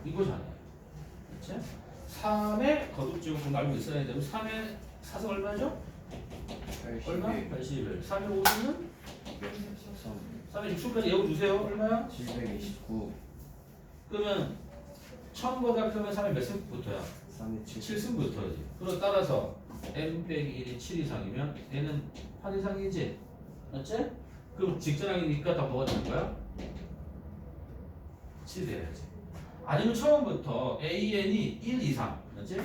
이거잖아요. 그치? 3의 거듭제곱분 알고 있어야 되고 3의 사승 얼마죠? 얼마? 81. 3의 5승은? 3의 6승까지 외워주세요. 얼마야? 729. 그러면 처음보다 크면 3의 몇 승부터야? 3의 7승부터지. 그럼 따라서 n 빼기 1이 7 이상이면 n은 8 이상이지? 맞지? 그럼 직전항이니까 다 뭐가 되는 거야? 7이 돼야지. 아니면 처음부터 an이 1 이상, 맞지?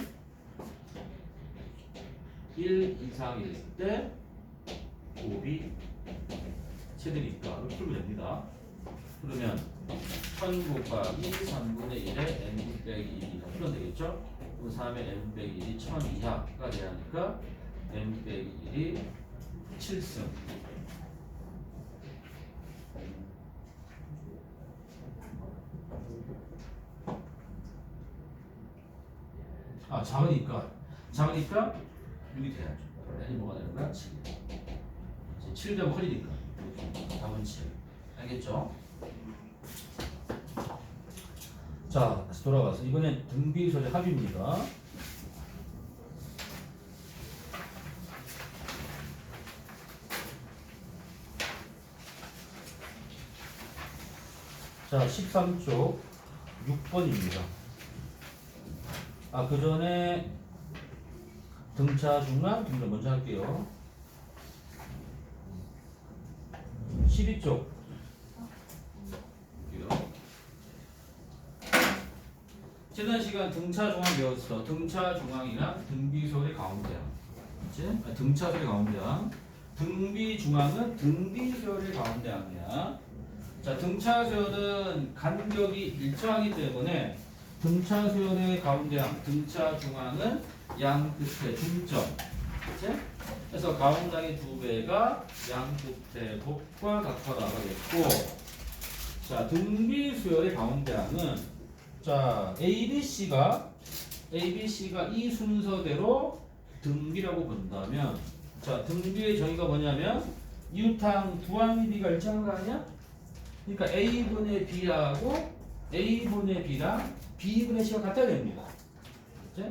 1 이상일 때 곱이 최대니까 이렇게 풀면 됩니다. 그러면 1000 곱하기 3분의 1에 n 빼기 1이 풀면 되겠죠? 그럼 3의 n 빼기 1이 1000 이하가 돼야 하니까 n 빼기 1이 7승. 아, 작으니까 6이 돼야죠. n이 뭐가 되는 거야? 7. 7 되면 커지니까 답은 7. 알겠죠? 자, 다시 돌아가서 이번엔 등비소리 합입니다. 자, 13쪽 6번입니다. 아, 그 전에 등차 중간 등차 먼저 할게요. 12쪽. 지난 시간 등차 중앙 배웠어. 등차 중앙이랑 등비소의 가운데야. 그치? 아, 등차소의 가운데야. 등비 중앙은 등비소의 가운데야. 자, 등차소는 간격이 일정하기 때문에 등차소의 가운데양, 등차 중앙은 양 끝에 중점. 그치? 그래서 가운데양의 2배가 양 끝에 곱과 같아 나가겠고, 자, 등비수열의 가운데양은 자, ABC가 이 순서대로 등비라고 본다면, 자, 등비의 정의가 뭐냐면 이웃항 두 항의 비가 일정한 거 아니야? 그러니까 A분의 B하고 A분의 B랑 B분의 C가 같아야 됩니다. 그치?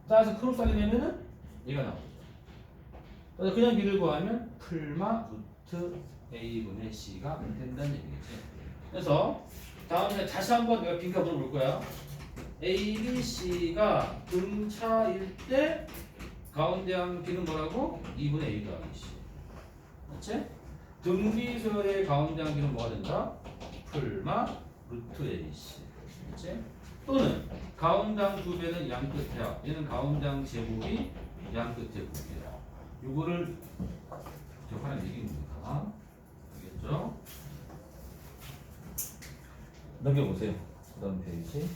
따라서 크로스하게 되면은 얘가 나오죠. 그래서 그냥 B를 구하면 풀마 루트 A분의 C가 된다는 얘기겠지. 그래서 다음에 다시 한번 내가 빈칸 물어볼 거야. A, B, C가 등차일 때 가운데항 B는 뭐라고? 2분의 A 더하기 C. 맞지? 등비소의 가운데항 B는 뭐가 된다? 풀마 루트 AC. 맞지? 또는 가운데항 2배는 양 끝에야. 얘는 가운데항 제곱이 양 끝에 9배야. 요거를 기억하는 얘기입니다. 알겠죠? 넘겨보세요. 그 다음 페이지.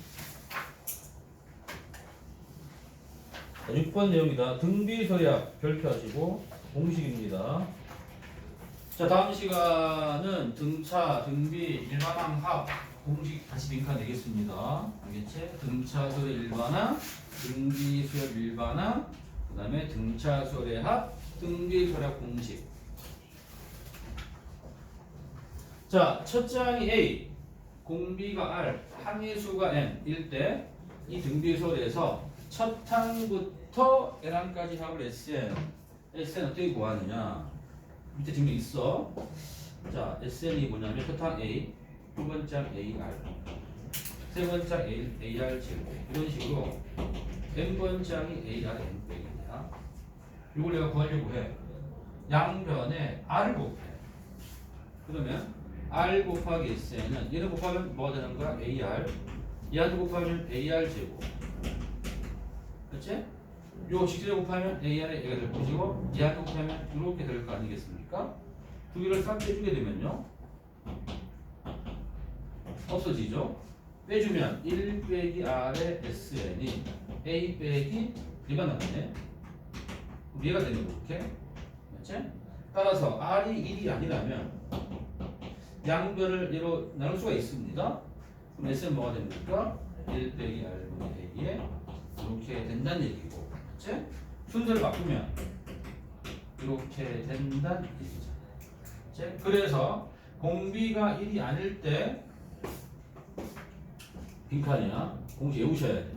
6번 내용이다. 등비서약 별표하시고 공식입니다. 자, 다음 시간은 등차, 등비, 일반항, 합 공식 다시 빈칸 내겠습니다. 알겠지? 등차설의 일반항, 등비설 일반항, 그 다음에 등차설의 합, 등비설의 공식. 자, 첫째 항이 A, 공비가 R, 항의 수가 N일 때 이 등비설에서 첫 항부터 N항까지 합을 SN. SN 어떻게 구하느냐? 밑에 증명 있어. 자, SN이 뭐냐면 첫 항 A, 두 번째 항 AR, 세 번째 항 AR 제곱. 이런 식으로 N 번째 항이 AR N 빼기야. 이걸 내가 구하려고 해. 양변에 R을 곱해. 그러면 R 곱하기 SN은 얘를 곱하면 뭐가 되는 거야? AR. 얘한테 곱하면 AR 제곱. 그치? 요 직선에 곱하면 AR에 얘가 될 것이고 얘한테 곱하면 이렇게 될 거 아니겠습니까? 두 개를 싹 빼주게 되면요 없어지죠? 빼주면 1 빼기 R의 SN이 A 빼기 얘가 나오네. 얘가 되는 거 이렇게. 맞지? 따라서 R이 1이 아니라면 양변을 얘로 나눌 수가 있습니다. 그럼 S는 뭐가 됩니까? 1 빼기 R분의 A에 이렇게 된다는 얘기고. 맞지? 순서를 바꾸면 이렇게 된다는 얘기죠. 맞지? 그래서 공비가 1이 아닐 때 빈칸이야. 공식 외우셔야 돼.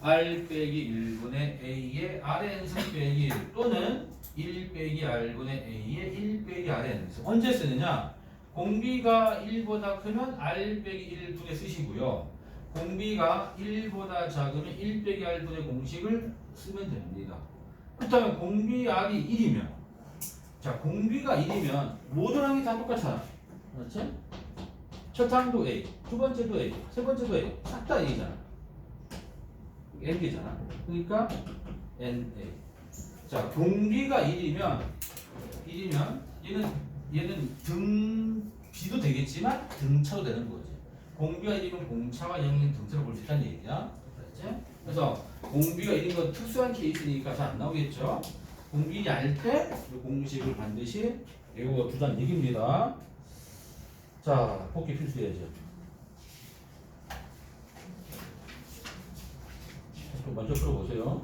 R 빼기 1분의 A의 R의 n승 빼기 1 또는 1 빼기 R분의 A의 1 빼기 R의 n승. 언제 쓰느냐? 공비가 1보다 크면 R 빼기 1 두 개 쓰시고요. 공비가 1보다 작으면 1 빼기 R분의 공식을 쓰면 됩니다. 그렇다면 공비 R이 1이면 자, 공비가 1이면 모든 항이 다 똑같잖아. 그렇지? 첫 항도 A, 두 번째도 A, 세 번째도 A, 싹 다 A잖아. N개잖아. 그러니까 NA. 자, 공비가 1이면 얘는 등비도 되겠지만 등차도 되는 거지. 공비가 1이면 공차와 0인 등차를 볼 수 있다는 얘기야. 그렇지? 그래서 공비가 1인 건 특수한 케이스니까 잘 안 나오겠죠. 공비 얇을 때 공식을 반드시 외워 두자는 얘기입니다. 자, 복귀 필수해야죠. 먼저 풀어보세요.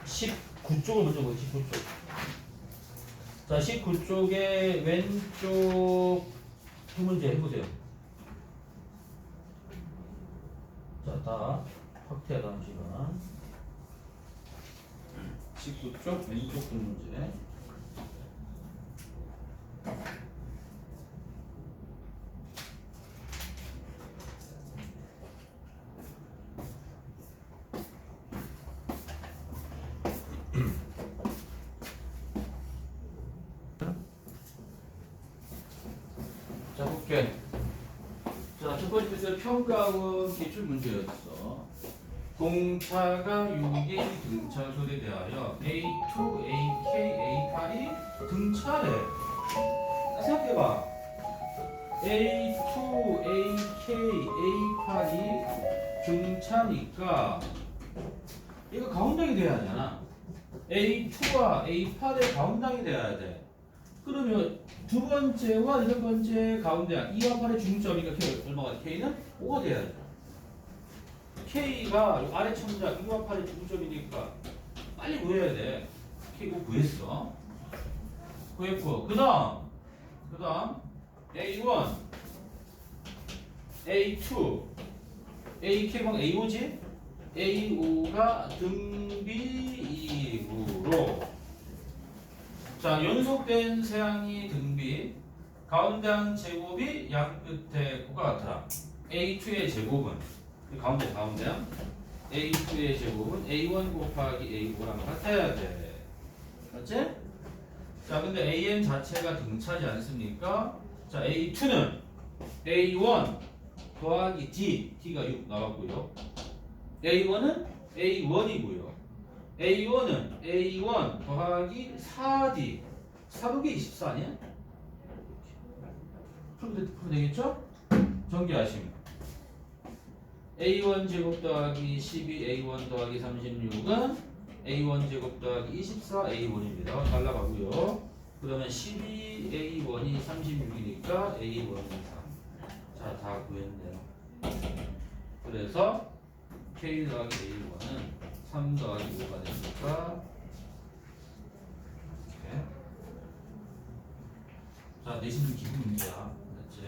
19쪽을 먼저 보세요. 19쪽. 자, 19쪽의 왼쪽 두 문제 해보세요. 자, 다 확대하다 는 시간. 19쪽 왼쪽 두 문제. 자, 볼게. 자, 첫 번째 문제 평가원 기출 문제였어. 공차가 6의 등차솔에 대하여 A2, AK, A8이 등차래. 생각해봐. A2, AK, A8이 등차니까 이거 가운데이 돼야 하잖아. A2와 A8의 가운데이 돼야 돼. 그러면 두 번째와 여덟 번째 가운데 2와 8의 중점이니까 K 얼마가 돼? K는 5가 돼야 돼. K가 아래 첨자 2와 8의 중점이니까 빨리 구해야 돼. K 5 구했어. 구했고 그 다음 A1, A2, AK방 A5지? A5가 등비 2으로 자, 연속된 세항이 등비 가운데 한 제곱이 양 끝에 고가 같더라. A2의 제곱은 가운데 A2의 제곱은 A1 곱하기 A5랑 같아야 돼. 맞지? 자, 근데 AN 자체가 등차지 않습니까? 자, A2는 A1 더하기 D가 6 나왔고요. A1은 A1이고요. A1은 A1 더하기 4D 4곱이 24 아니야? 풀면 되겠죠? 전개하시면 A1 제곱 더하기 12 A1 더하기 36은 A1 제곱 더하기 24 A1입니다. 날라가고요. 그러면 12 A1이 36이니까 A1이 3. 자, 다 구했네요. 그래서 K 더하기 A1은 3 더하기 5가 되니까 이렇게. 자, 내신은 기본 문제야. 그렇지?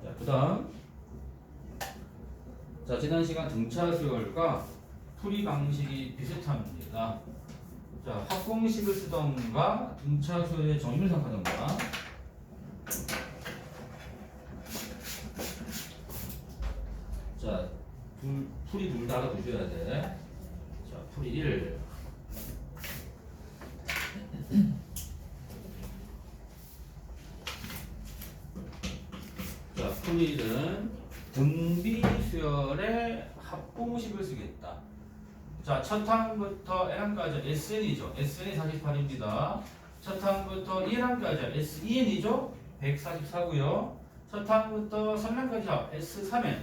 자, 그 다음 자, 지난 시간 등차 수열과 풀이 방식이 비슷합니다. 자, 합공식을 쓰던가 등차 수열의 정의를 생각하던가. 자, 풀이 둘 다 알아두셔야 돼. 자, 풀이 1. 자, 풀이 1은 등비 수열의 합공식을 쓰겠다. 자, 첫 항부터 N항까지 SN이죠. SN이 48입니다. 첫 항부터 1항까지 SEN이죠. 144고요. 첫 항부터 3항까지 S3N.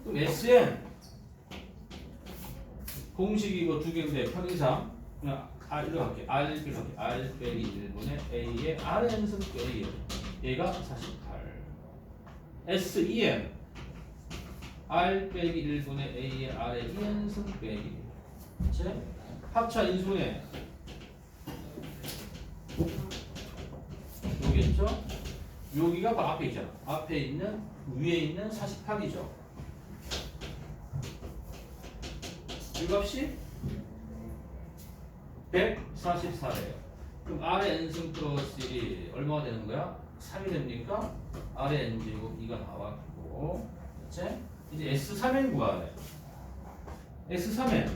그럼 SN 공식이 뭐 두 개인데 편의상 그냥 R로 할게. R 빼기 1분의 A의 Rn승 빼기 얘가 48. SEN R 빼기 1분의 A의 R의 2n승 빼기 그치? 합차 인수에 요겠죠? 여기가 바로 앞에 있잖아. 앞에 있는 위에 있는 48이죠. 이 값이 144예요. 그럼 R의 n승 플러스 1이 얼마가 되는 거야? 3이 됩니까? R의 n제곱 2가 나왔고, 그치? 이제 S3n 구하래. S3n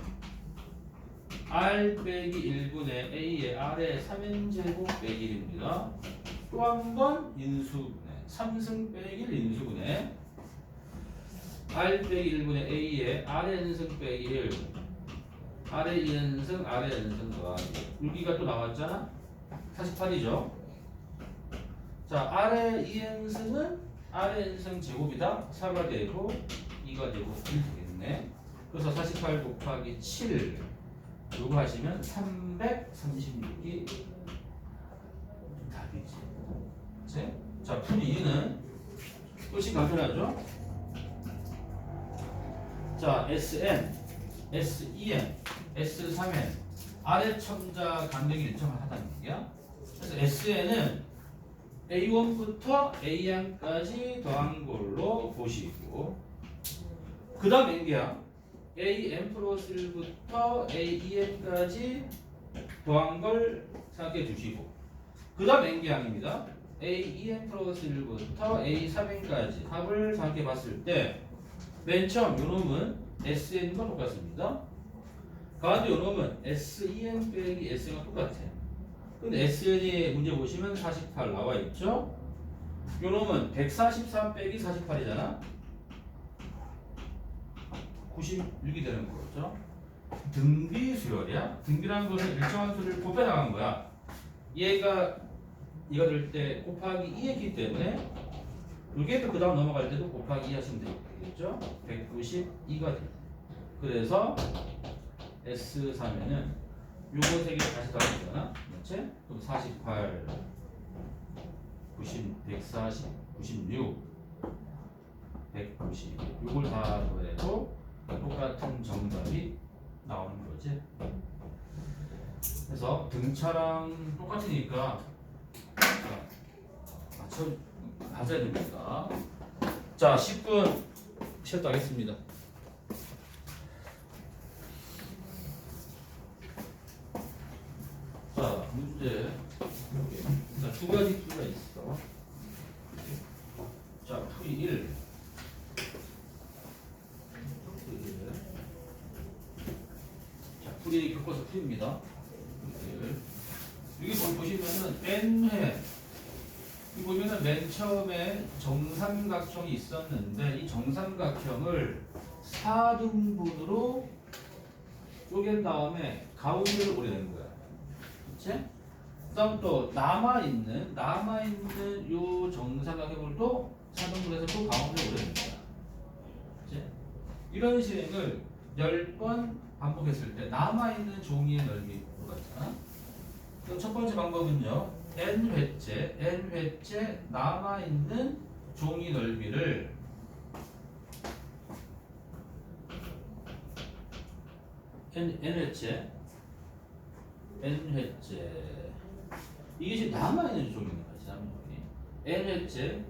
R 빼기 1분의 A의 R의 3n제곱 빼기 1입니다. 또 한 번 인수분해 3승 빼기 1 인수분해 R 빼기 1분의 A의 R의 n승 빼기 1 R의 2n승 R의 n승 더하기 여기가 또 나왔잖아. 48이죠. 자, R의 2n승은 R의 n승 제곱이다. 4가 되고 2가 되고 1 되겠네. 그래서 48 곱하기 7 요거 하시면 336이 답이지. 그치? 자, 풀이 2는 끝이 간편하죠? 자, SN, SEN, S3N 아래 첨자 간격이 일정을 하다는 얘기야. 그래서 SN은 A1부터 AN까지 더한 걸로 보시고 그 다음 N개야 AN 플러스 1부터 AEN까지 더한 걸 생각해 두시고 그 다음 N개항입니다. AEN 플러스 1부터 A3N까지 합을 생각해 봤을 때 맨 처음 요놈은 SN과 똑같습니다. 가운데 요놈은 SEN 빼기 SN과 똑같아. 근데 SN이 문제 보시면 48 나와 있죠? 요놈은 143 빼기 48이잖아. 96이 되는 거죠. 등비 수열이야. 등비라는 것은 일정한 수를 곱해 나간 거야. 얘가 될 때 곱하기 2했기 때문에 이게 또 그 다음 넘어갈 때도 곱하기 2 하시면 되겠죠? 192가 돼. 그래서 S3에는 요거 세 개 다시 더하면 되잖아. 그렇지? 그럼 48, 90, 140, 96, 190 요걸 다 더해도 똑같은 정답이 나오는 거지. 그래서 등차랑 똑같으니까 맞춰야 됩니다. 자, 10분 쉬었다 하겠습니다. 자, 문제. 자, 두 가지 풀이가 있어. 자, 풀이 1. 자, 풀이 겪어서 풀입니다. 여기 보시면은 n회. 여기 보면은 맨 처음에 정삼각형이 있었는데 이 정삼각형을 4등분으로 쪼갠 다음에 가운데를 오려낸 거야. 그치? 그 다음 또 남아있는 요 정삼각형을 또 4등분해서 또 가운데를 오려낸 거야. 그치? 이런 실행을 10번 반복했을 때 남아있는 종이의 넓이 같잖아. 그럼 첫 번째 방법은요. n회째 남아있는 종이 넓이를 n회째 이게 지금 남아있는 종이인 거지. n회째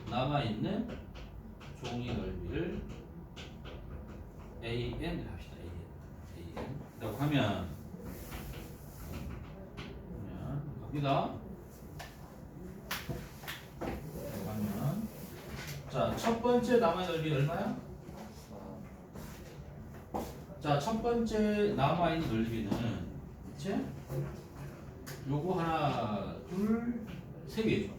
남아있는 종이 넓이를 AN 합시다. AN 라고 하면 갑니다. 그러면 자, 첫 번째 남아있는 넓이 얼마야? 자, 첫 번째 남아있는 넓이는 그치? 요거 하나, 둘, 세 개죠.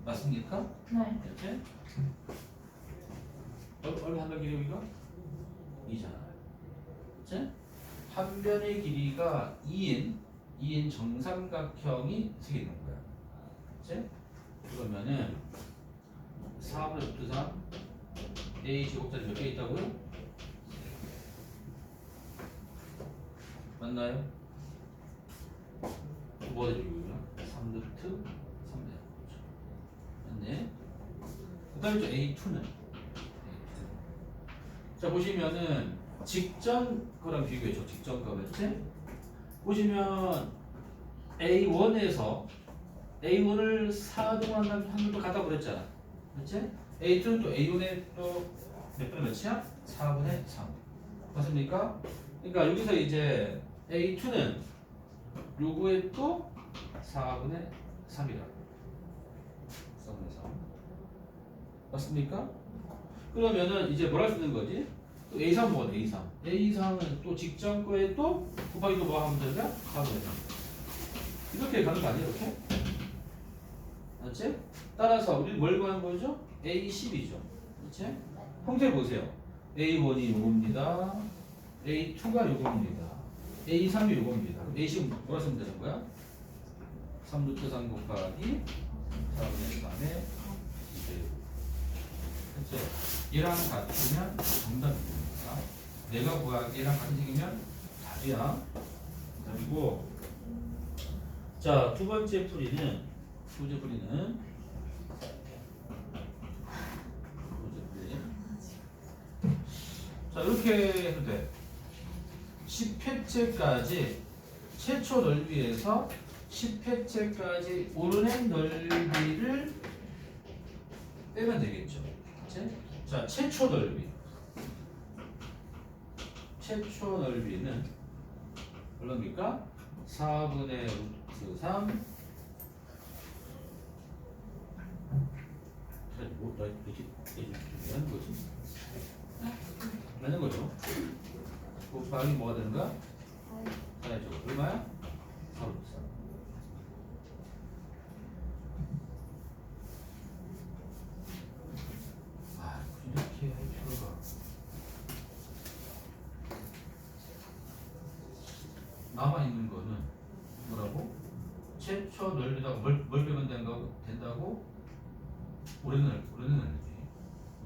맞습니까? 네. 그치? 얼마 한변 길이 여기가? 2잖아. 그치? 한 변의 길이가 2인 정삼각형이 3개 있는 거야. 그치? 그러면은 4분의 루트 3 A 제곱자리 몇 개 있다고요? 맞나요? 뭐가 되죠 이거는? 3루트 3대 맞네. 그 다음에 A2는 자, 보시면은 직전 거랑 비교해줘. 직전 거 맞지? 보시면 A1에서 A1을 4등분한 다음에 한 번 더 가다 그랬잖아. 그렇지? A2는 또 A1에 또 몇 분의 몇이야? 4분의 3. 맞습니까? 그러니까 여기서 이제 A2는 요거에 또 4분의 3이라고. 4분의 3. 맞습니까? 그러면은 이제 뭘 할 수 있는 거지? 또 A3 뭐가 돼? A3. A3은 또 직전 거에 또 곱하기 또 뭐 하면 되냐? 4분의 3. 이렇게 가는 거 아니야? 이렇게? 맞지? 따라서 우리 뭘 구하는 거죠? A10이죠. 그렇지? 형태 보세요. A1이 요겁니다. A2가 요겁니다. A3이 요겁니다. A10 뭐라 쓰면 되는 거야? 3루트 3 곱하기 4분의 3의 2제곱. 그렇죠? 얘랑 같으면 정답입니다. 내가 구하기 얘랑 같은 식이면 답이야. 그리고 자, 두 번째 풀이는 자, 이렇게 해도 돼. 10회째까지 최초 넓이에서 10회째까지 오르낸 넓이를 빼면 되겠죠. 그치? 자, 최초 넓이. 최초 넓이는 얼마입니까? 4분의 루트 3. 뭐, 나 이렇게 하는 거지? 맞는 거죠? 곱하기 뭐가 되는가? 4죠. 얼마야? 4루트 3. 아, 이렇게 할 필요가. 남아있는 거는 뭐라고? 최초 넓이다가 뭘 빼면 된다고? 오래는 넓이.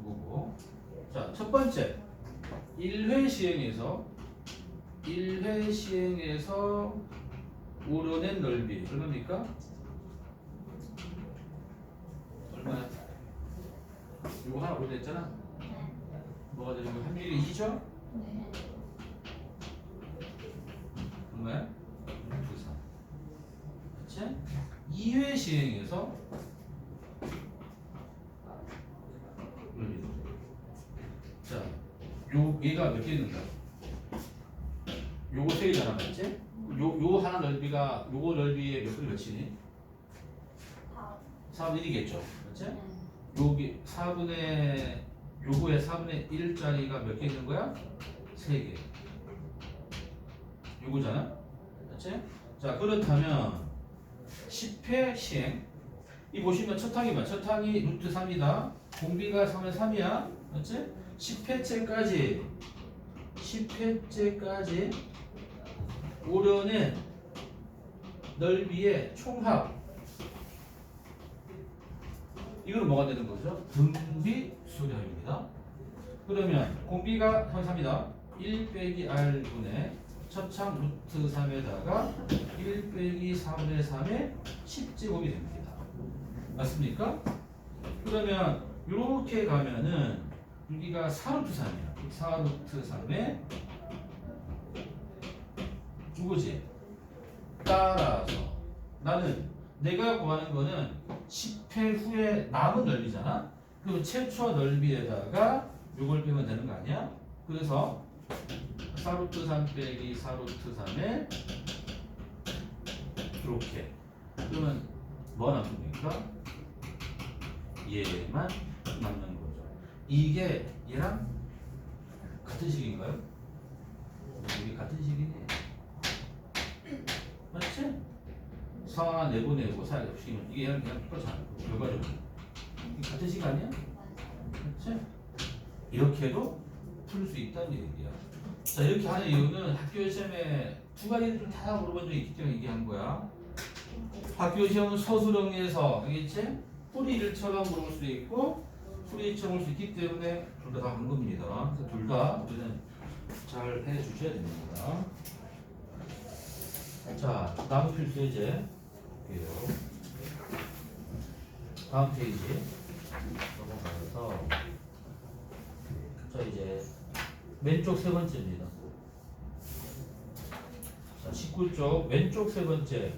이거고. 자, 첫 번째. 1회 시행에서 오르낸 넓이. 얼마입니까? 얼마야? 이거 하나 오래됐잖아? 뭐가 되는 거야? 한밀이 2죠? 얼마야? 2, 3. 그치? 2회 시행에서 자, 얘가 몇 개 있는가? 요거 세 개잖아, 맞지? 요 하나 넓이가 요거 넓이의 몇 분의 몇이니? 4분의 1이겠죠, 맞지? 여기 4분의 요거에 4분의 1짜리가 몇 개 있는 거야? 3개. 요거잖아, 맞지? 자, 그렇다면 10회 시행. 이 보시면 첫 항이 뭐야? 첫 항이 루트 3이다. 공비가 3의 3이야, 맞지? 10회째까지 오려낸 넓이의 총합. 이거는 뭐가 되는 거죠? 등비 수량입니다. 그러면 공비가 3이다. 1 빼기 r분의 첫창 루트 3에다가 1 빼기 4분의 3의 10제곱이 됩니다. 맞습니까? 그러면 이렇게 가면은 여기가 4루트 3이야. 4루트 3에 이거지. 따라서 나는 내가 구하는 거는 10회 후에 남은 넓이잖아. 그리고 최초 넓이에다가 요걸 빼면 되는 거 아니야? 그래서 4루트 3 빼기 4루트 3에 이렇게. 그러면 뭐 남습니까? 얘만 남는 거죠. 이게 얘랑 같은 식인가요? 이게 같은 식이네. 맞지? 4 내보내고 4 없이면 이게 얘랑 그냥 똑같잖아. 결과적으로. 이게 같은 식 아니야? 맞지? 이렇게도 풀 수 있다는 얘기야. 자, 이렇게 하는 이유는 학교 시험에 두 가지를 다 물어본 적이 있기 때문에 얘기한 거야. 학교 시험은 서술형에서, 알겠지? 풀이 1처럼 물어볼 수도 있고 풀이 2처럼 올 수 있기 때문에 둘 다 하는 겁니다. 그래서 둘 다 우리는 잘 해주셔야 됩니다. 자, 다음 필수 이제 볼게요. 다음 페이지 넘어가서 자, 이제 왼쪽 세 번째입니다. 자, 19쪽 왼쪽 세 번째.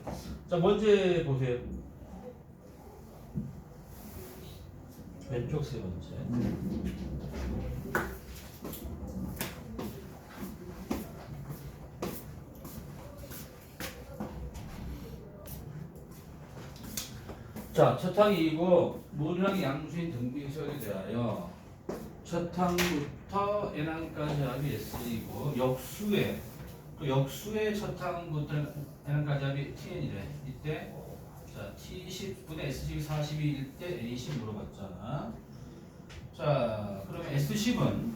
자, 먼저 보세요. 왼쪽 세 번째. 자, 첫 항이고 모듈항의 양수인 등비설에 대하여 첫 항부터 n항까지 합이 s이고 역수의 첫 항부터 n항까지 합이 tn이래. 이때 자, t10분의 s10이 42일 때 a10 물어봤잖아. 자, 그러면 s10은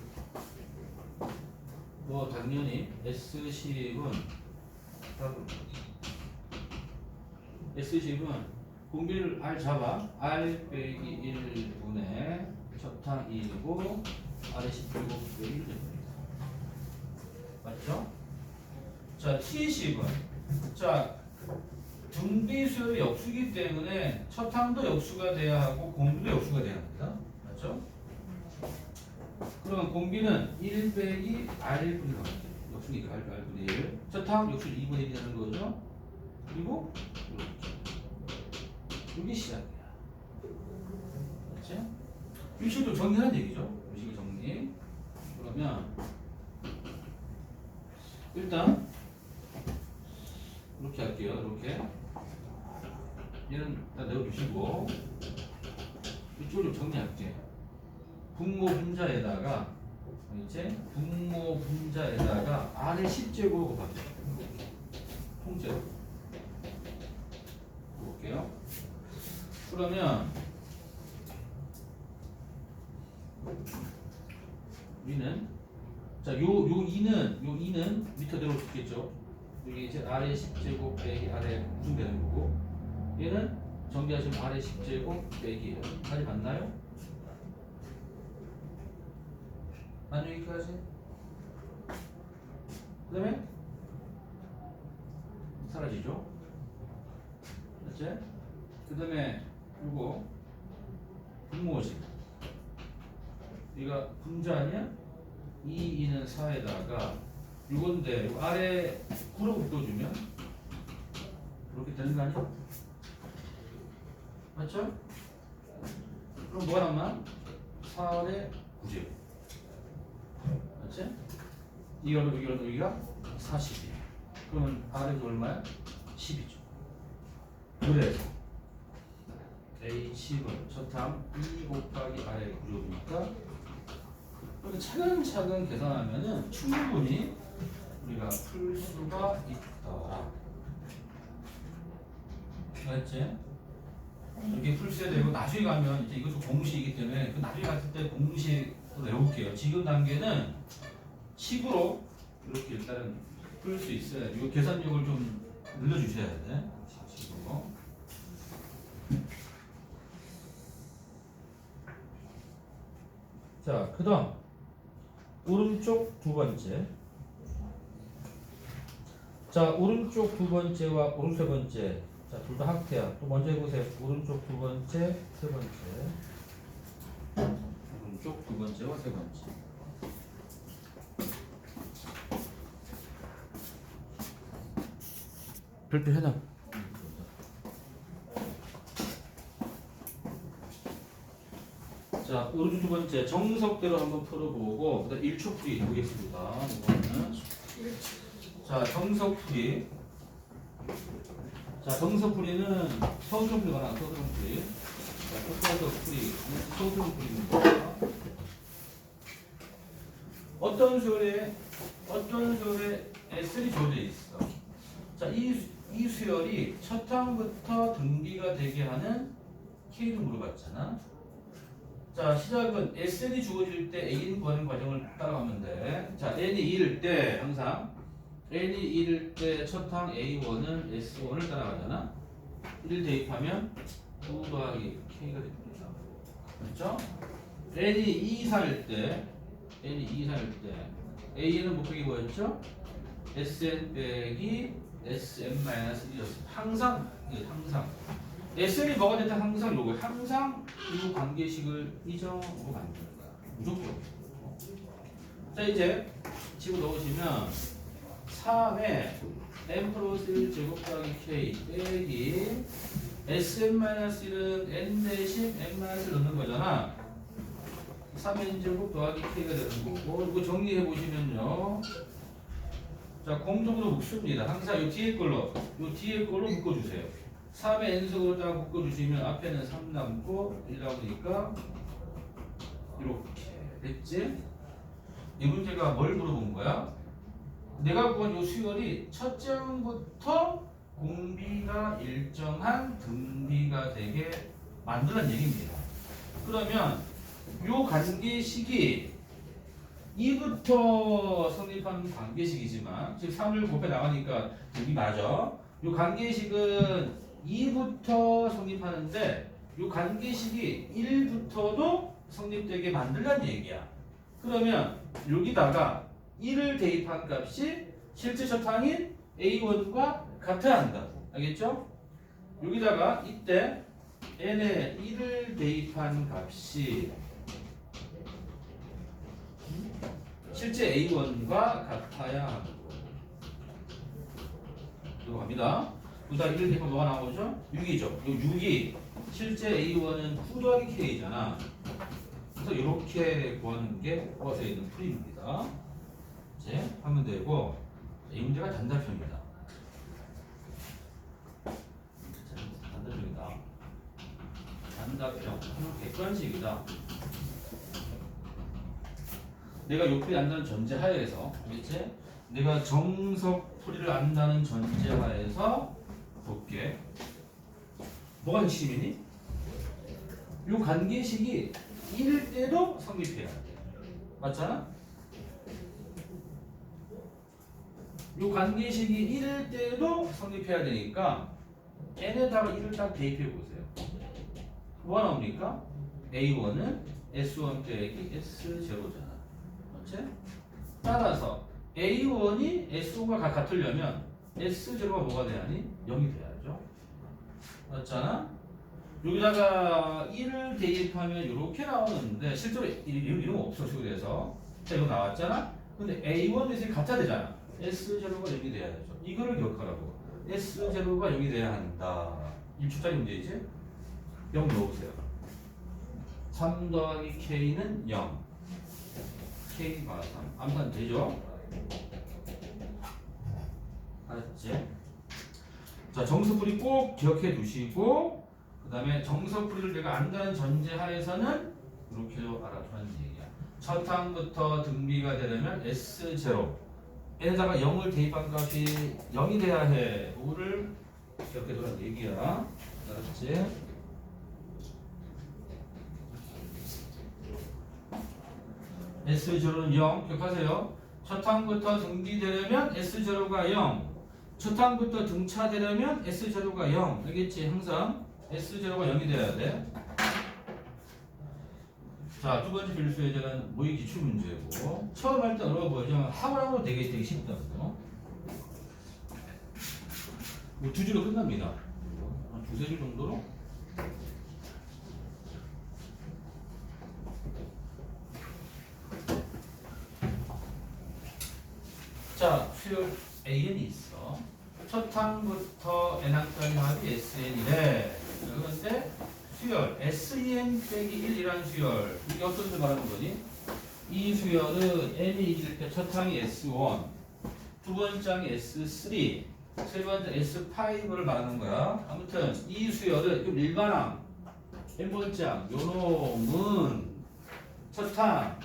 뭐 당연히 s10은 공비를 r 잡아 r 빼기 1분의 첫항 2이고 r의 10제곱 빼기 1 됩니다. 맞죠? 자, t10은 자 등비수열이 역수이기 때문에 첫항도 역수가 돼야 하고 공비도 역수가 돼야 합니다. 맞죠? 그러면 공비는 1 빼기 r일 뿐이 나옵니다. 역수니까 r분의 1. 첫항 역수 2분의 1이 되는 거죠. 그리고 이게 시작이야. 맞지? 유식을 정리하는 얘기죠. 유식을 정리. 그러면 일단 이렇게 할게요. 이렇게 얘는 다 내어주시고 이쪽을 좀 정리할게. 분모 분자에다가 이제 분모 분자에다가 r의 10제곱을 곱할게요. 통째로 볼게요. 그러면 우리는 자, 요 2는 밑으로 붙겠죠. 여기 이제 r의 10제곱 빼기 r의 구성되는 거고, 얘는 정리하시면 r의 10제곱 빼기 까지 맞나요? 안 여기까지? 그 다음에 사라지죠. 맞지? 그 다음에 요거 분모식 이거 분자 아니야? 2는 4에다가 이건데 아래 9로 묶어주면 이렇게 되는 거 아니야? 맞죠? 그럼 뭐가 남아? 4의 9제곱 맞지? 여기가 40이야. 그러면 R이 얼마야? 10이죠. 그래서 A10은 첫항 2 곱하기 R의 구조니까 이렇게 차근차근 계산하면은 충분히 우리가 풀 수가 있더라. 알았지? 이렇게 풀 수야 되고 나중에 가면 이제 이것도 공식이기 때문에 그 나중에 갔을 때 공식으로 외울게요. 지금 단계는 식으로 이렇게 일단은 풀 수 있어요. 이 계산력을 좀 늘려주셔야 돼. 식으로. 자, 그 다음 오른쪽 두 번째. 자, 오른쪽 두 번째와 오른쪽 세 번째. 자, 둘 다 학태야. 또 먼저 해보세요. 오른쪽 두 번째, 세 번째. 오른쪽 두 번째와 세 번째. 별표 해놔. 자, 오른쪽 두 번째 정석대로 한번 풀어보고 그다음 1초 풀이 보겠습니다. 이거는 자, 정석풀이. 자, 정석풀이는 서술풀이가 나와. 서술풀이. 자, 서술풀이. 서술풀이입니다. 어떤 수열에 S이 주어져 있어. 자, 이 수열이 첫 항부터 등비가 되게 하는 K를 물어봤잖아. 자, 시작은 SN이 주어질 때 A는 구하는 과정을 따라가면 돼. 자, N이 1일 때 항상 N이 1일 때 첫항 A1은 S1을 따라가잖아. 1을 대입하면 9 더하기 K가 됩니다. 그렇죠? N이 2, 4일 때 A는 목표가 뭐였죠? SN 빼기 SM-1이었어. 항상 SN이 뭐가 됐든 항상 요거 항상 이 관계식을 이정으로 만드는 거야. 무조건. 자, 이제 집어 넣으시면 3에 n 플러스 1 제곱 더하기 k 빼기 sn-1은 n 대신 n-1을 넣는 거잖아. 3n 제곱 더하기 k가 되는 거고, 이거 정리해 보시면요. 자, 공통으로 묶습니다. 항상 요 뒤에 걸로 묶어주세요. 3의 n석으로 딱 묶어주시면 앞에는 3 남고 1 나오니까 이렇게 됐지? 이 문제가 뭘 물어본 거야? 내가 구한 요 수열이 첫째 항부터 공비가 일정한 등비가 되게 만드는 얘기입니다. 그러면 요 관계식이 2부터 성립하는 관계식이지만 지금 3을 곱해 나가니까 여기 맞아. 요 관계식은 2부터 성립하는데 요 관계식이 1부터도 성립되게 만들란 얘기야. 그러면 여기다가 1을 대입한 값이 실제 첫항인 A1과 같아야 한다고. 알겠죠? 여기다가 이때 n에 1을 대입한 값이 실제 A1과 같아야 하는 거. 이거 갑니다. 여기다 1을 대입하면 뭐가 나오죠? 6이죠. 이 6이 실제 A1은 9 더하기 K잖아. 그래서 이렇게 구하는 게 버스에 있는 풀이입니다. 이제 하면 되고, 이 문제가 단답형이다. 단답형이다. 단답형. 객관식이다. 내가 요풀이 안다는 전제하에서, 알겠지? 내가 정석풀이를 안다는 전제하에서 볼게. 뭐가 핵심이니? 요 관계식이 1일 때도 성립해야 돼. 맞잖아? 요 관계식이 1일 때도 성립해야 되니까 n에다가 1을 딱 대입해 보세요. 뭐가 나옵니까? A1은 S1 빼기 S0잖아. 그렇지? 따라서 A1이 S5가 같으려면 S0가 뭐가 돼야 하니? 0이 돼야죠. 맞잖아? 여기다가 1을 대입하면 이렇게 나오는데 실제로 이런 거 없어. 식으로 자, 이거 나왔잖아? 근데 A1, S1이 같아야 되잖아. S0가 0이 돼야죠. 이거를 기억하라고. S0가 0이 돼야 한다. 1초짜리 문제이지? 0 넣어보세요. 3 더하기 K는 0. K가 3. 암산 되죠? 알았지? 자, 정수풀이 꼭 기억해 두시고, 그 다음에 정석풀이를 내가 안다는 전제하에서는 이렇게도 알아두라는 얘기야. 첫 항부터 등비가 되려면 S0 에다가 0을 대입한 값이 0이 돼야 해. 5를 기억해 두라는 얘기야. 알았지? S0는 0 기억하세요. 첫 항부터 등비되려면 S0가 0, 첫 항부터 등차되려면 S0가 0. 알겠지? 항상 S0가 0이 돼야 돼. 자, 두 번째 필수 예제는 모의 기출 문제고, 처음 할 때 어려워 보이지만 하고 되게 쉽다고. 뭐 두 줄로 끝납니다. 한 두세 줄 정도로. 자, 수열 AN이 있어. 첫 항부터 n항까지 합이 SN이래. 그런데 수열 SEN 빼기 1이란 수열, 이게 어떤 걸 말하는 거니? 이 수열은 n이 이길 때 첫 항이 S1, 두 번째 항이 S3, 세 번째 S5를 말하는 거야. 아무튼 이 수열은 일반항 n번째 항 요놈은 첫 항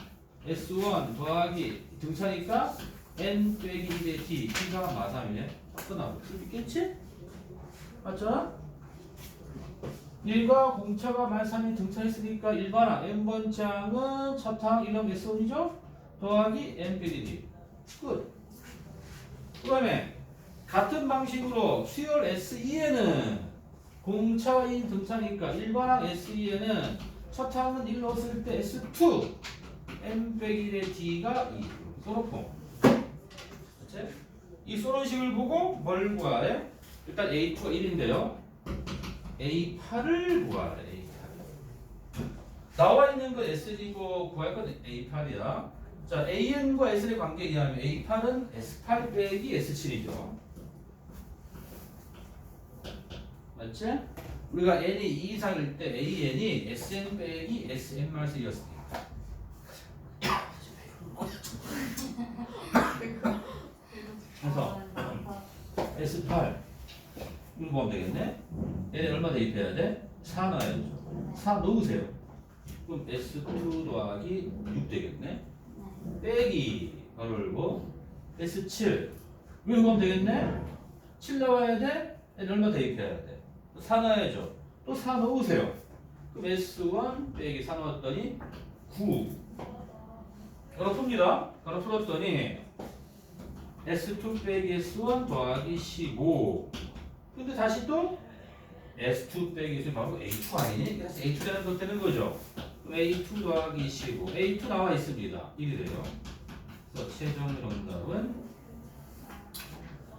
S1 더하기 등차니까 n 빼기 1의 t, t가 마삼이네. 끝나고 있겠지? 맞죠? 1과 공차가 만3이 등차했으니까 일반항 n번째 항은 첫 항 이름 S1이죠? 더하기 n 빼기 d. 끝. 그 다음에 같은 방식으로 수열 SEN은 공차인 등차니까 일반항 SEN은 첫 항은 1 넣었을 때 S2 n 빼기 1의 d가 2. 소로폼. 이 소론식을 보고 뭘 구하래? 일단 A2가 1인데요. A8을 구하래. A8. 나와 있는 건 SG고 구할 건 A8이야. 자, AN과 S의 관계에 의하면 A8은 S8 빼기 S7이죠. 맞지? 우리가 n이 2 이상일 때 an이 sn 빼기 sn 마이너스 1이었습니다. 그래서 S8 이거 보면 되겠네. 얘네 얼마 대입해야 돼? 4 넣어야죠. 4 넣으세요. 그럼 S2 더하기 6 되겠네. 빼기 바로 열고 S7 이거 보면 되겠네. 7 나와야 돼? 얘네 얼마 대입해야 돼? 4 넣어야죠. 또 4 넣으세요. 그럼 S1 빼기 4 넣었더니 9. 바로 풉니다. 바로 풀었더니 S2 빼기 S1 더하기 15. 근데 다시 또 S2 빼기 S 바로 A2 아니니? 그래서 A2 되는 것 되는 거죠. 그럼 A2 더하기 15. A2 나와 있습니다. 1이 돼요. 그래서 최종 정답은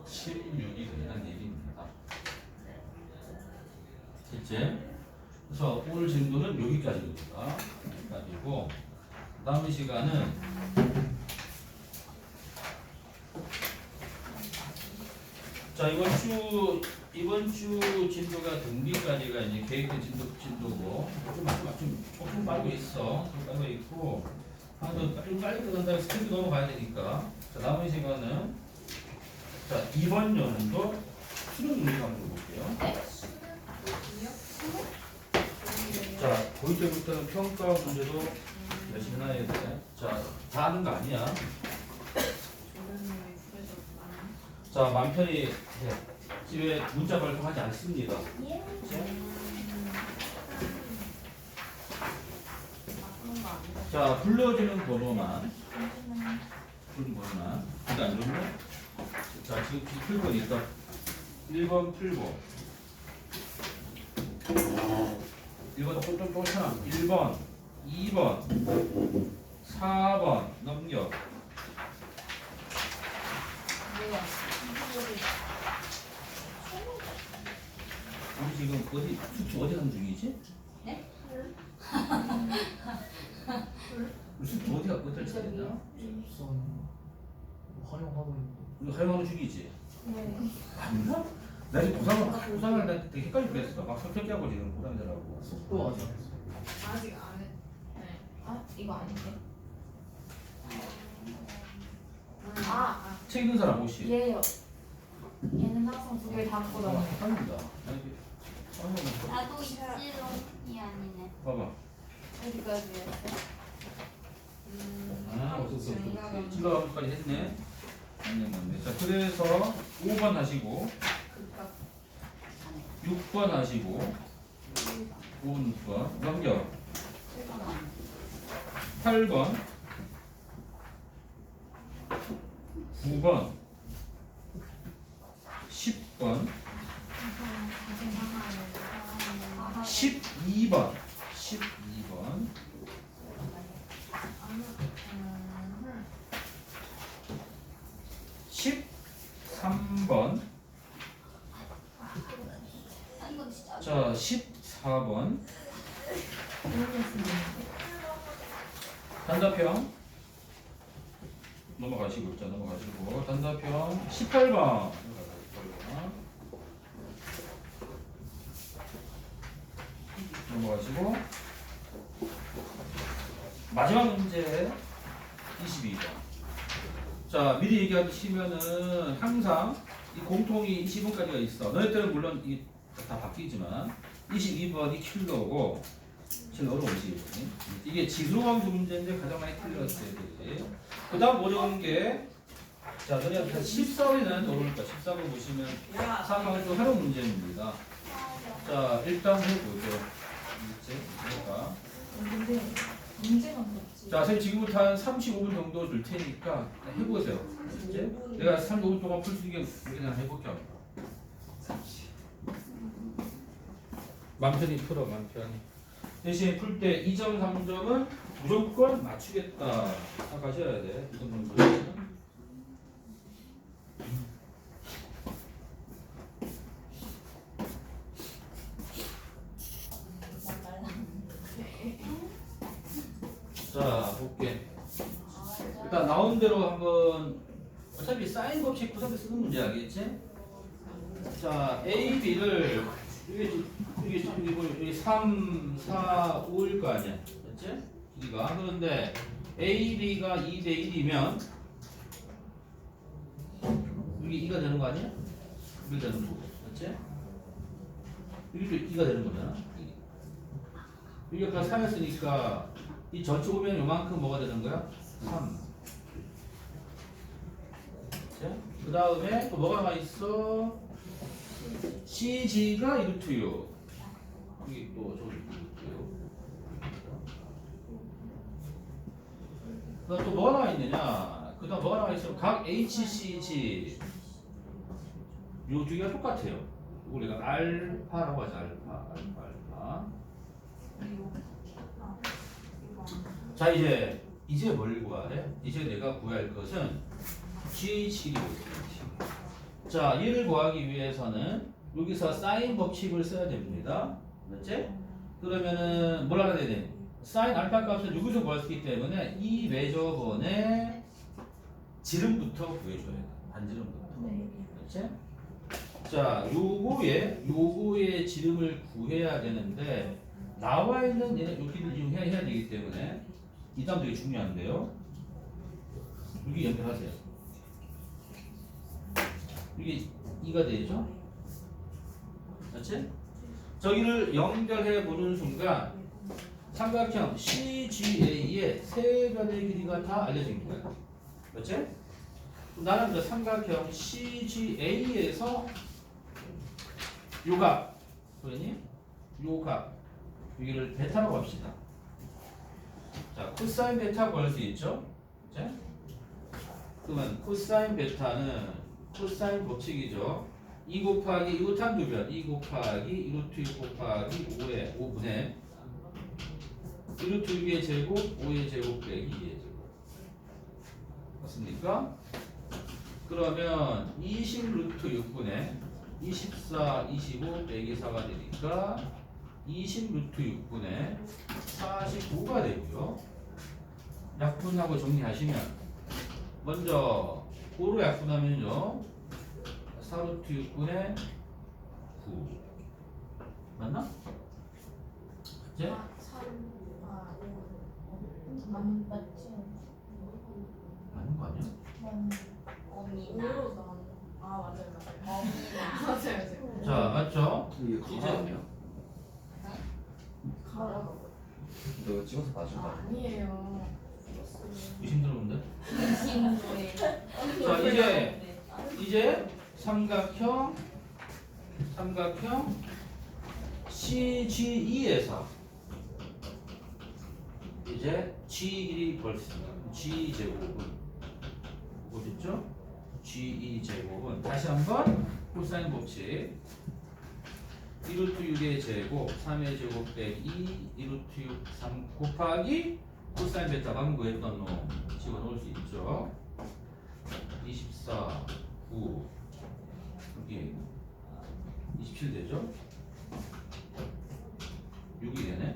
16이 되는 얘기입니다. 됐지? 그래서 오늘 진도는 여기까지입니다. 여기까지고 다음 시간은 자 이번 주 진도가 등비까지가 이제 계획된 진도고 조금 빨고 있어. 좀 빨고 있고 빨리 끝난 다음에 스텝 넘어가야 되니까 자 남은 시간은 자 이번 연도 수능 문제 한번 볼게요. 자 고2 때부터는 평가 문제도 열심히 해야 돼. 자 다 하는 거 아니야. 자, 맘 편히 집에 문자 발송하지 않습니다. 예. 자, 불러주는 번호만. 부르는 번호만. 근데 안 좋네? 자, 지금 풀보니까 1번 풀보. 1번 좀 똘똘하나? 1번, 2번, 4번 넘겨. 우리 지금 수치 어디 하는 중이지? 네? 우리 수치 어디가 어떨 차례냐? 활용하고 있는 우리 활용하는 중이지? 네. 아닌가? 나 지금 고상을 나 되게 헷갈리게 했어. 막 설득하고 지금 고상이더라고. 속도 아직 안 했어. 아직 안 해. 네. 아 이거 아닌데? 책 읽는 사람 혹시? 얘요. 얘는 항상 두 개 다 보다. 헷갈린다. 나도 이치롱이 아니네. 봐봐. 어디까지 했어? 오케이. 증가까지 했네. 맞네. 자, 그래서 5번 하시고, 6번 하시고, 5번, 6번 넘겨. 8번, 9번, 10번, 12번, 12번, 13번, 자, 14번, 단답형 넘어가시고 있자 넘어가시고 단답형 18번 넘어가시고 마지막 문제 22번. 자 미리 얘기하시면은 항상 이 공통이 20번까지가 있어. 너희 때는 물론 이게 다 바뀌지만 22번이 킬러고 제일 어려운 22번이 이게 지수함수 문제인데 가장 많이 틀렸어요. 그 다음 어려운 게 자 너희한테 14번이 어려울까? 14번 보시면 3방은 좀 어려운 문제입니다. 자 일단 해보죠. 문제가 근데 문제가 없지. 자 선생님 지금부터 한 35분 정도 줄 테니까 해보세요. 이제 내가 35분 동안 풀 수 있게 그냥 해볼게요. 맘 편히 풀어, 맘 편히. 대신 풀 때 2점, 3점은 무조건 맞추겠다 생각하셔야 돼. 2점, 3점은. 자, 볼게. 일단 나온 대로 한번 어차피 사인 법칙 구성에 쓰는 문제 알겠지? 자, A, B를 이게 3, 4, 5일 거 아니야. 맞지? 길이가. 그런데 A, B가 2대 1이면 이게 2가 되는 거 아니야? 2가 되는 거고. 맞지? 이게 2가 되는 거잖아. 이게 아까 3였으니까 이 전체 오면 요만큼 뭐가 되는 거야? 3. 그 다음에 또 뭐가 남아 있어? CG가 이루트요. 여기 또 저기 있고요. 그다음 또 뭐가 나와 있느냐? 그다음 뭐가 나와 있어? 각 HCG 요 두 개가 똑같아요. 이걸 우리가 알파라고 하죠. 알파. 자 이제 뭘 구하래? 이제 내가 구할 것은 GH를 자 얘를 구하기 위해서는 여기서 사인 법칙을 써야 됩니다. 맞지? 그러면은 뭘 알아야 돼? 사인 알파 값을 여기서 구할 수 있기 때문에 이 매저번의 지름부터 구해줘야 돼. 반지름부터. 맞지? 자 요거의 지름을 구해야 되는데 나와 있는 얘는 여기를 이용해야 되기 때문에 이 다음 되게 중요한데요. 여기 연결하세요. 이게 2가 되죠? 맞지? 저기를 연결해 보는 순간 삼각형 CGA의 세 변의 길이가 다 알려진 거야. 맞지? 나는 그 삼각형 CGA에서 요각, 보이니? 요각 여기를 베타라고 합시다. 자, 코사인 베타 구할 수 있죠? 그치? 그러면 코사인 베타는 코사인 법칙이죠. 2 곱하기 이거 한두변 2 곱하기 1루트 6 곱하기 5의 5분의 1루트 6의 제곱 5의 제곱 빼기 2의 제곱 맞습니까? 그러면 20 루트 6분의 24, 25 빼기 4가 되니까 20 루트 6분의 45가 되고요. 약분하고 정리하시면 먼저 5로 약분하면요 4루트 6분의 9 맞나? 맞지? 맞지? 맞는 거 아니야? 어미나. 맞아요. 자 맞죠? 이게 가라앉냐? 가라고. 너 찍어서 봐준다. 아니에요. 의심 들어오는데? 신고에. 자 이제 삼각형 CGE에서 이제 G 길이 구할 수 있습니다. G 제곱은 어딨죠? G2 제곱은 다시 한번 코사인 법칙 1루트 6의 제곱 3의 제곱 빼기 2루트 6 3 곱하기 코사인 베타 방금 구했던 놈 집어넣을 수 있죠. 24 9 여기 27 되죠? 6이 되네.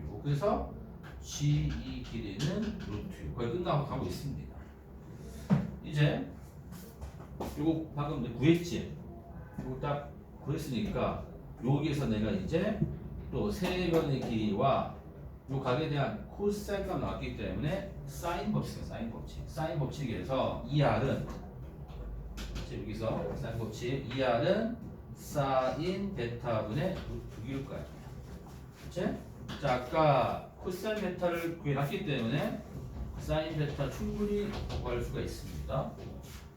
6. 그래서 G2 길이는 루트 6 거의 끝나고 가고 있습니다. 이제 요거 방금 구했지? 요거 딱 구했으니까 여기에서 내가 이제 또 세 변의 길이와 요 각에 대한 코사인 값 나왔기 때문에 사인 법칙이야. 사인 법칙에서 2R은 여기서 사인 법칙 2R은 사인 베타분의 루트 6일 거야. 그치? 자 아까 코사인 베타를 구해놨기 때문에 사인 베타 충분히 구할 수가 있습니다.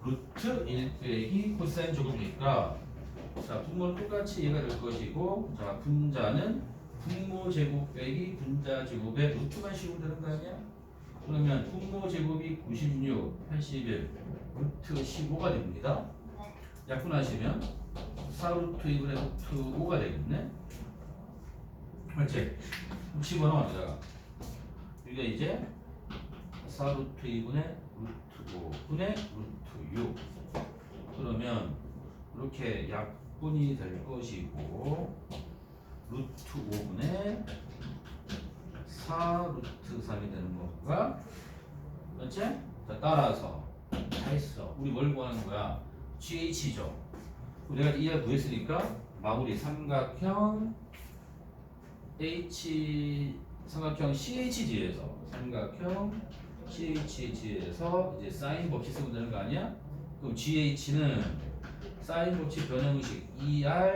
루트 1 빼기 코사인 제곱이니까 자 분모는 똑같이 얘가 될 것이고 자 분자는 분모 제곱 빼기 분자 제곱의 루트만 씌우면 되는 거 아니야? 그러면 분모 제곱이 96, 81 루트 15가 됩니다. 약분하시면 4루트 2분의 루트 5가 되겠네. 맞지? 15넣어가다가 이게 이제 4루트 2분의 루트 5분의 루트 6 그러면 이렇게 약분이 될 것이고 루트 5분의 4루트 3이 되는 건가? 맞지? 자 따라서 다 했어. 우리 뭘 구하는 거야? GH죠. 우리가 2R 구했으니까 마무리 삼각형 CHG에서 이제 사인 법칙 쓰면 되는 거 아니야? 그럼 GH는 사인 법칙 변형식 2R